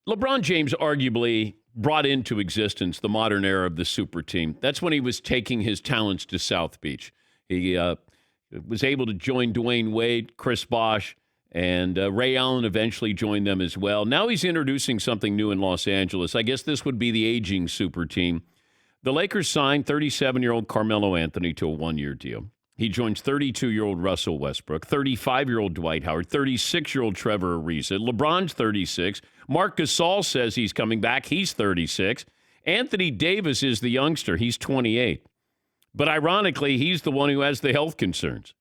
LeBron James arguably brought into existence the modern era of the super team. That's when he was taking his talents to South Beach. He was able to join Dwayne Wade, Chris Bosh, and Ray Allen eventually joined them as well. Now he's introducing something new in Los Angeles. I guess this would be the aging super team. The Lakers signed 37-year-old Carmelo Anthony to a one-year deal. He joins 32-year-old Russell Westbrook, 35-year-old Dwight Howard, 36-year-old Trevor Ariza. LeBron's 36. Marc Gasol says he's coming back. He's 36. Anthony Davis is the youngster. He's 28. But ironically, he's the one who has the health concerns.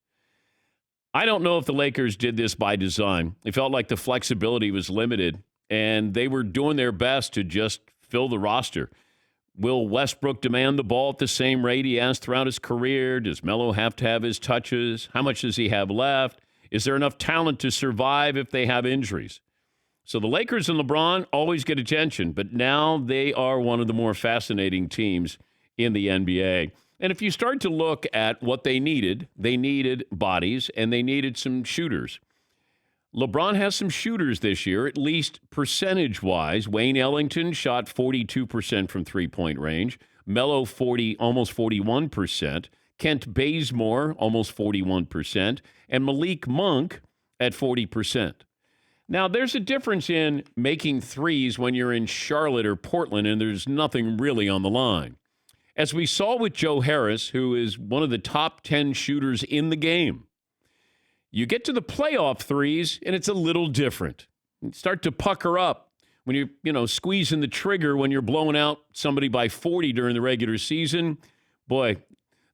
I don't know if the Lakers did this by design. It felt like the flexibility was limited, and they were doing their best to just fill the roster. Will Westbrook demand the ball at the same rate he has throughout his career? Does Melo have to have his touches? How much does he have left? Is there enough talent to survive if they have injuries? So the Lakers and LeBron always get attention, but now they are one of the more fascinating teams in the NBA. And if you start to look at what they needed bodies and they needed some shooters. LeBron has some shooters this year, at least percentage-wise. Wayne Ellington shot 42% from three-point range. Melo, almost 41%. Kent Bazemore, almost 41%. And Malik Monk at 40%. Now, there's a difference in making threes when you're in Charlotte or Portland and there's nothing really on the line. As we saw with Joe Harris, who is one of the top 10 shooters in the game, you get to the playoff threes, and it's a little different. You start to pucker up when you're, squeezing the trigger when you're blowing out somebody by 40 during the regular season. Boy,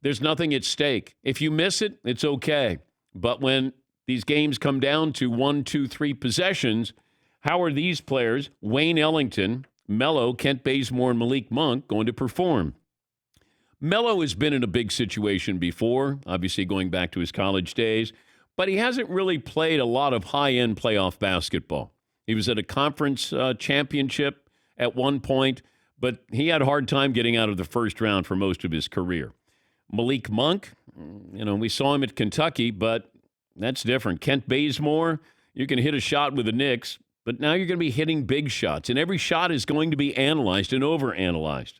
there's nothing at stake. If you miss it, it's okay. But when these games come down to 1, 2, 3 possessions, how are these players, Wayne Ellington, Melo, Kent Bazemore, and Malik Monk, going to perform? Melo has been in a big situation before, obviously going back to his college days, but he hasn't really played a lot of high-end playoff basketball. He was at a conference championship at one point, but he had a hard time getting out of the first round for most of his career. Malik Monk, we saw him at Kentucky, but that's different. Kent Bazemore, you can hit a shot with the Knicks, but now you're going to be hitting big shots, and every shot is going to be analyzed and overanalyzed.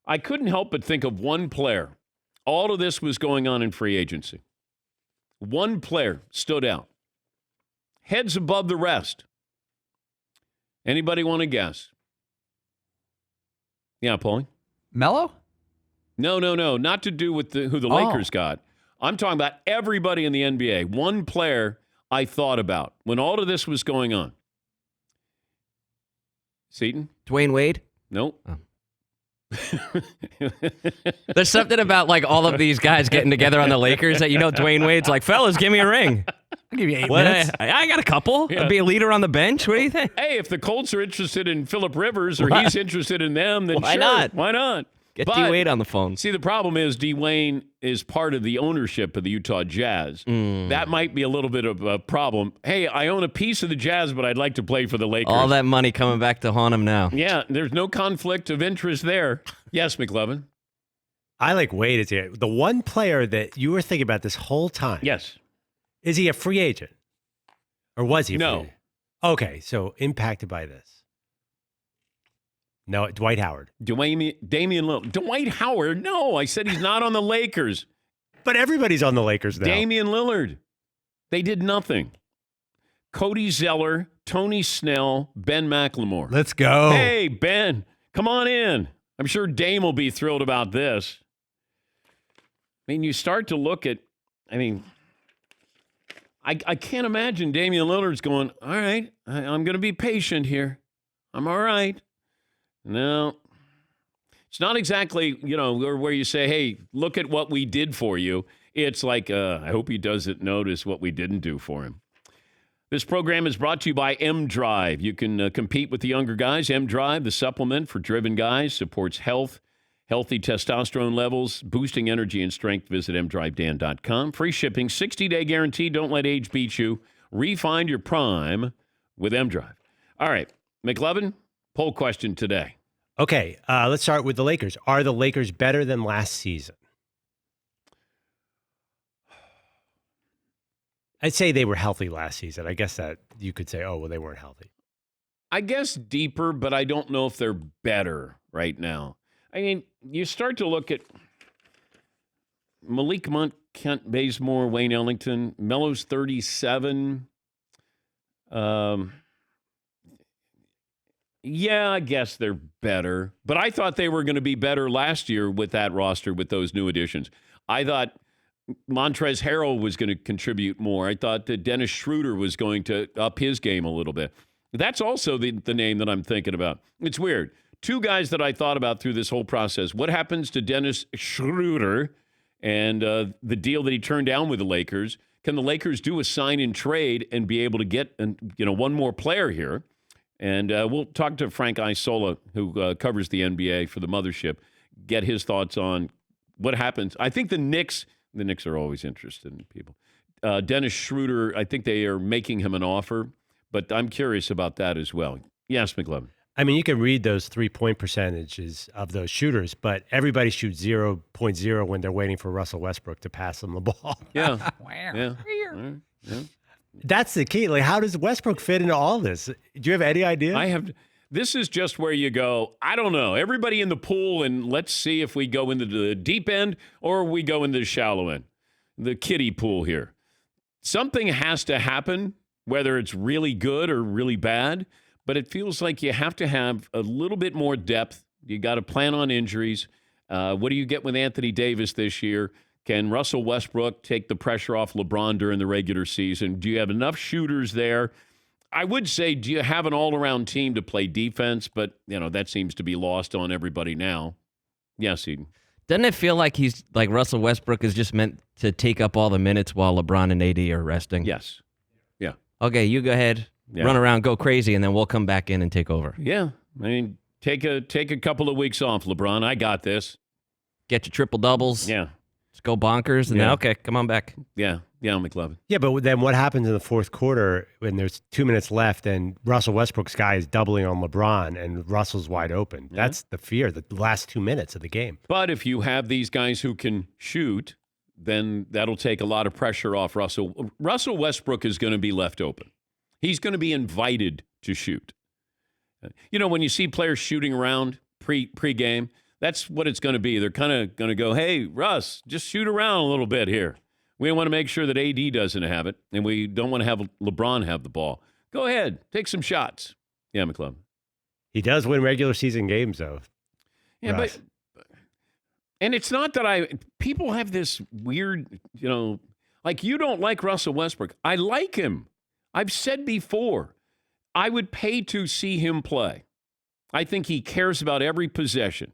I couldn't help but think of one player. All of this was going on in free agency. One player stood out. Heads above the rest. Anybody want to guess? Yeah, Paulie? Melo? No. Not to do with who the Lakers got. I'm talking about everybody in the NBA. One player I thought about when all of this was going on. Seton? Dwayne Wade? Nope. Oh. There's something about all of these guys getting together on the Lakers that Dwayne Wade's like, fellas, give me a ring. I'll give you 8 minutes. I got a couple. Yeah. I'd be a leader on the bench. What do you think? Hey, if the Colts are interested in Phillip Rivers or he's interested in them, then Why sure. not? Why not? Get D-Wade on the phone. See, the problem is D-Wayne is part of the ownership of the Utah Jazz. That might be a little bit of a problem. Hey, I own a piece of the Jazz, but I'd like to play for the Lakers. All that money coming back to haunt him now. Yeah, there's no conflict of interest there. Yes, McLovin? I like Wade as here. The one player that you were thinking about this whole time. Yes. Is he a free agent? Or was he a free No. agent? Okay, so impacted by this. No, Dwight Howard. Damian Lillard. Dwight Howard? No, I said he's not on the Lakers. But everybody's on the Lakers now. Damian Lillard. They did nothing. Cody Zeller, Tony Snell, Ben McLemore. Let's go. Hey, Ben, come on in. I'm sure Dame will be thrilled about this. You start to look at, I can't imagine Damian Lillard's going, all right, I'm going to be patient here. I'm all right. No, it's not exactly, where you say, hey, look at what we did for you. It's like, I hope he doesn't notice what we didn't do for him. This program is brought to you by M-Drive. You can compete with the younger guys. M-Drive, the supplement for driven guys, supports health, healthy testosterone levels, boosting energy and strength. Visit mdrivedan.com. Free shipping, 60-day guarantee. Don't let age beat you. Refine your prime with M-Drive. All right, McLovin, poll question today. Okay, let's start with the Lakers. Are the Lakers better than last season? I'd say they were healthy last season. I guess that you could say, oh, well, they weren't healthy. I guess deeper, but I don't know if they're better right now. I mean, you start to look at Malik Monk, Kent Bazemore, Wayne Ellington. Melo's 37. Yeah, I guess they're better. But I thought they were going to be better last year with that roster, with those new additions. I thought Montrezl Harrell was going to contribute more. I thought that Dennis Schroeder was going to up his game a little bit. That's also the name that I'm thinking about. It's weird. Two guys that I thought about through this whole process. What happens to Dennis Schroeder and the deal that he turned down with the Lakers? Can the Lakers do a sign and trade and be able to get one more player here? And we'll talk to Frank Isola, who covers the NBA for the Mothership, get his thoughts on what happens. I think the Knicks are always interested in people. Dennis Schroeder, I think they are making him an offer, but I'm curious about that as well. Yes, McLevin. I mean, you can read those 3-point percentages of those shooters, but everybody shoots 0.0 when they're waiting for Russell Westbrook to pass them the ball. Yeah. Wow. Yeah. That's the key. Like, how does Westbrook fit into all this? Do you have any idea? This is just where you go, I don't know. Everybody in the pool, and let's see if we go into the deep end or we go into the shallow end. The kiddie pool here. Something has to happen, whether it's really good or really bad, but it feels like you have to have a little bit more depth. You got to plan on injuries. What do you get with Anthony Davis this year? Can Russell Westbrook take the pressure off LeBron during the regular season? Do you have enough shooters there? I would say, do you have an all-around team to play defense? But, that seems to be lost on everybody now. Yes, Eden. Doesn't it feel like he's like Russell Westbrook is just meant to take up all the minutes while LeBron and AD are resting? Yes. Yeah. Okay, you go ahead, run around, go crazy, and then we'll come back in and take over. Yeah. I mean, take a couple of weeks off, LeBron. I got this. Get your triple doubles. Yeah. Just go bonkers, and then, okay, come on back. Yeah, McLevin. Yeah, but then what happens in the fourth quarter when there's 2 minutes left and Russell Westbrook's guy is doubling on LeBron and Russell's wide open? Yeah. That's the fear, the last 2 minutes of the game. But if you have these guys who can shoot, then that'll take a lot of pressure off Russell. Russell Westbrook is going to be left open. He's going to be invited to shoot. When you see players shooting around pre-game, that's what it's going to be. They're kind of going to go, hey, Russ, just shoot around a little bit here. We want to make sure that AD doesn't have it, and we don't want to have LeBron have the ball. Go ahead. Take some shots. Yeah, McClellan. He does win regular season games, though. Yeah, Russ. And it's not that people have this weird, like you don't like Russell Westbrook. I like him. I've said before, I would pay to see him play. I think he cares about every possession.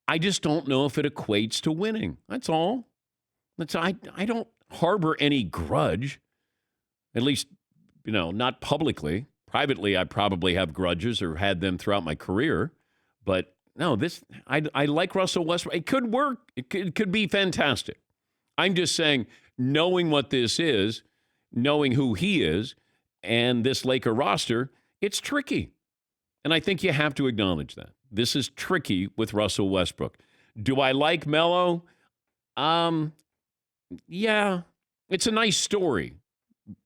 I just don't know if it equates to winning. That's all. I don't harbor any grudge, at least, not publicly. Privately, I probably have grudges or had them throughout my career. But no, I like Russell Westbrook. It could work. It could be fantastic. I'm just saying, knowing what this is, knowing who he is, and this Laker roster, it's tricky. And I think you have to acknowledge that. This is tricky with Russell Westbrook. Do I like Melo? Yeah, it's a nice story.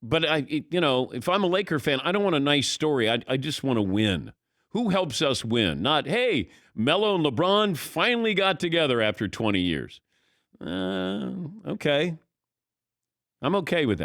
But, if I'm a Laker fan, I don't want a nice story. I just want to win. Who helps us win? Not, hey, Melo and LeBron finally got together after 20 years. Okay. I'm okay with that.